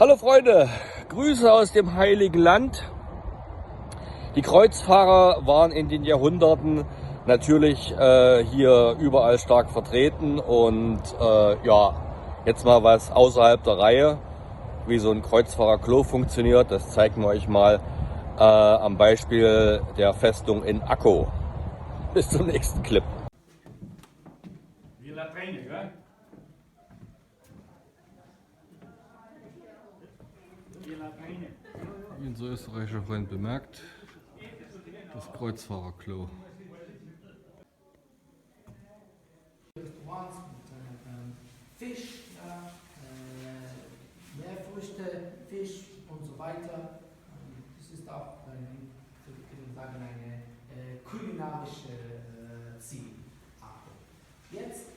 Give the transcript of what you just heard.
Hallo Freunde, Grüße aus dem Heiligen Land. Die Kreuzfahrer waren in den Jahrhunderten natürlich hier überall stark vertreten und ja, jetzt mal was außerhalb der Reihe, wie so ein Kreuzfahrerklo funktioniert, das zeigen wir euch mal am Beispiel der Festung in Akko. Bis zum nächsten Clip. Wie Latrine, gell? Wie Latrine. Wie unser österreichischer Freund bemerkt, das Kreuzfahrerklo. Restaurants mit Fisch, Meerfrüchte, Fisch und so weiter. Das ist auch eine kulinarische Ziel. Jetzt